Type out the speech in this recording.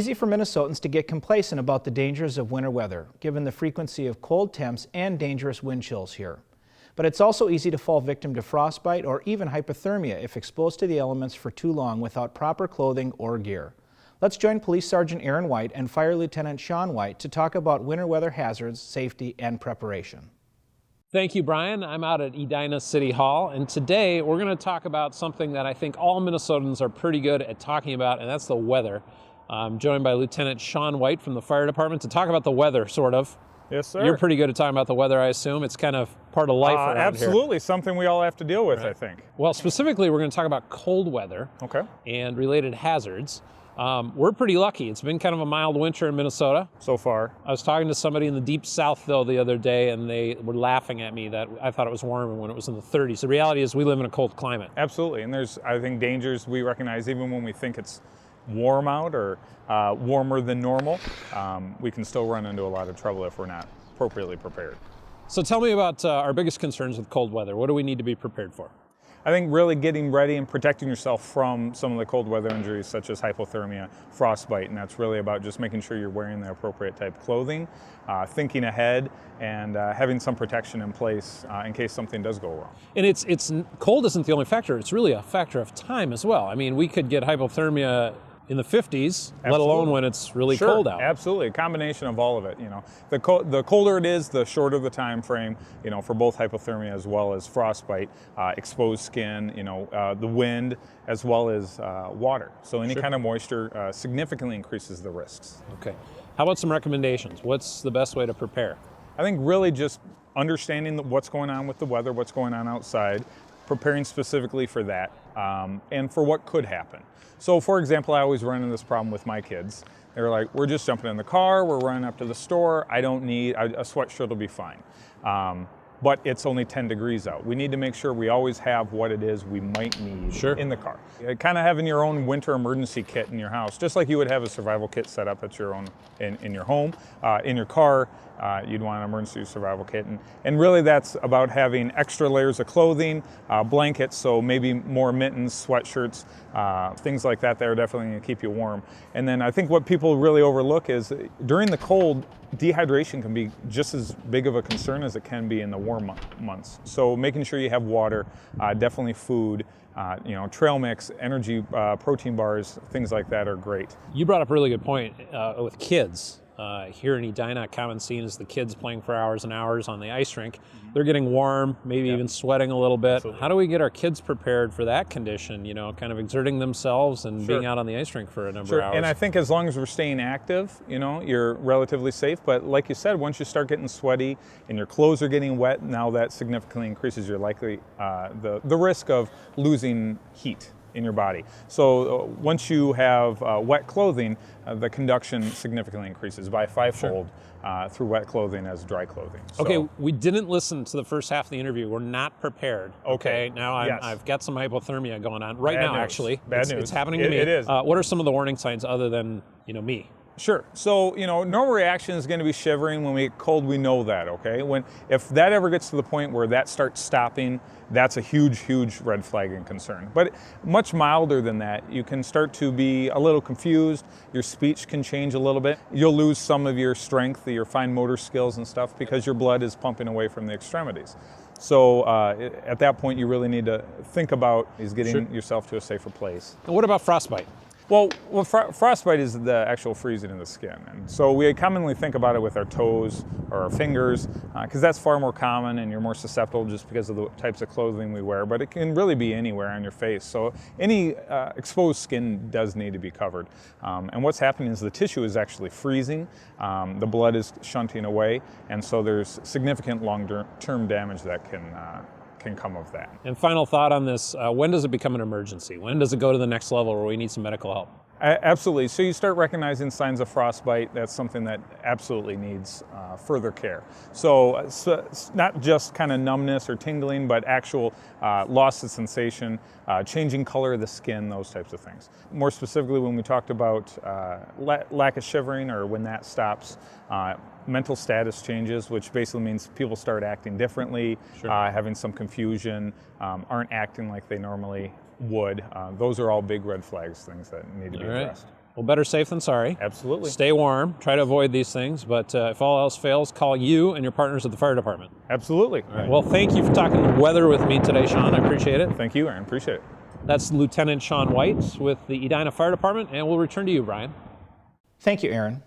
easy for Minnesotans to get complacent about the dangers of winter weather, given the frequency of cold temps and dangerous wind chills here. But it's also easy to fall victim to frostbite or even hypothermia if exposed to the elements for too long without proper clothing or gear. Let's join Police Sergeant Aaron White and Fire Lieutenant Sean White to talk about winter weather hazards, safety, and preparation. Thank you, Brian. I'm out at Edina City Hall, and today we're going to talk about something that I think all Minnesotans are pretty good at talking about, and that's the weather. I'm joined by Lieutenant Sean White from the fire department to talk about the weather, sort of. Yes, sir. You're pretty good at talking about the weather, I assume. It's kind of part of life around absolutely. here. Something we all have to deal with, Right. I think. Well, specifically, we're going to talk about cold weather and related hazards. We're pretty lucky. It's been kind of a mild winter in Minnesota. So far. I was talking to somebody in the deep south, though, the other day, and they were laughing at me that I thought it was warm when it was in the 30s. The reality is we live in a cold climate. Absolutely. And there's, I think, dangers we recognize even when we think it's warm out or warmer than normal. We can still run into a lot of trouble if we're not appropriately prepared. So tell me about our biggest concerns with cold weather. What do we need to be prepared for? I think really getting ready and protecting yourself from some of the cold weather injuries such as hypothermia, frostbite, and that's really about just making sure you're wearing the appropriate type of clothing, thinking ahead, and having some protection in place in case something does go wrong. And it's cold isn't the only factor. It's really a factor of time as well. I mean, we could get hypothermia in the 50s, let alone when it's really cold out. Absolutely, a combination of all of it. You know, the colder it is, the shorter the time frame. You know, for both hypothermia as well as frostbite, exposed skin. You know, the wind as well as water. So any kind of moisture significantly increases the risks. Okay. How about some recommendations? What's the best way to prepare? I think really just understanding what's going on with the weather, what's going on outside, preparing specifically for that, and for what could happen. So for example, I always run into this problem with my kids. They're like, we're just jumping in the car, we're running up to the store, I don't need, a sweatshirt will be fine. But it's only 10 degrees out. We need to make sure we always have what it is we might need in the car. Kind of having your own winter emergency kit in your house, just like you would have a survival kit set up at your own, in your home, in your car, you'd want an emergency survival kit. And really that's about having extra layers of clothing, blankets, so maybe more mittens, sweatshirts, things like that are definitely gonna keep you warm. And then I think what people really overlook is during the cold, dehydration can be just as big of a concern as it can be in the warm months. So making sure you have water, definitely food, you know, trail mix, energy, protein bars, things like that are great. You brought up a really good point with kids. Here in Edina, a common scene is the kids playing for hours and hours on the ice rink. They're getting warm, maybe even sweating a little bit. Absolutely. How do we get our kids prepared for that condition, you know, kind of exerting themselves and being out on the ice rink for a number of hours? And I think as long as we're staying active, you know, you're relatively safe. But like you said, once you start getting sweaty and your clothes are getting wet, now that significantly increases your the risk of losing heat in your body. So once you have wet clothing, the conduction significantly increases by fivefold through wet clothing as dry clothing. So, okay, we didn't listen to the first half of the interview. We're not prepared. Okay, now I've got some hypothermia going on right now. Actually, bad news. It's happening to me. It is. What are some of the warning signs other than, you know, me? Sure. So, you know, normal reaction is going to be shivering. When we get cold, we know that, okay? If that ever gets to the point where that starts stopping, that's a huge, huge red flag and concern. But much milder than that, you can start to be a little confused. Your speech can change a little bit. You'll lose some of your strength, your fine motor skills and stuff because your blood is pumping away from the extremities. So at that point, you really need to think about getting yourself to a safer place. And what about frostbite? Well, frostbite is the actual freezing in the skin. And so we commonly think about it with our toes or our fingers, because that's far more common and you're more susceptible just because of the types of clothing we wear, but it can really be anywhere on your face. So any exposed skin does need to be covered. And what's happening is the tissue is actually freezing, the blood is shunting away, and so there's significant long-term damage that can come of that. And final thought on this, when does it become an emergency? When does it go to the next level where we need some medical help? Absolutely. So you start recognizing signs of frostbite. That's something that absolutely needs further care. So it's not just kind of numbness or tingling, but actual loss of sensation, changing color of the skin, those types of things. More specifically, when we talked about lack of shivering or when that stops, mental status changes, which basically means people start acting differently, having some confusion, aren't acting like they normally would. Those are all big red flags, things that need to be addressed. Well, better safe than sorry. Absolutely. Stay warm. Try to avoid these things. But if all else fails, call you and your partners at the fire department. Absolutely. All right. Well, thank you for talking weather with me today, Sean. I appreciate it. Thank you, Aaron. Appreciate it. That's Lieutenant Sean White with the Edina Fire Department, and we'll return to you, Brian. Thank you, Aaron.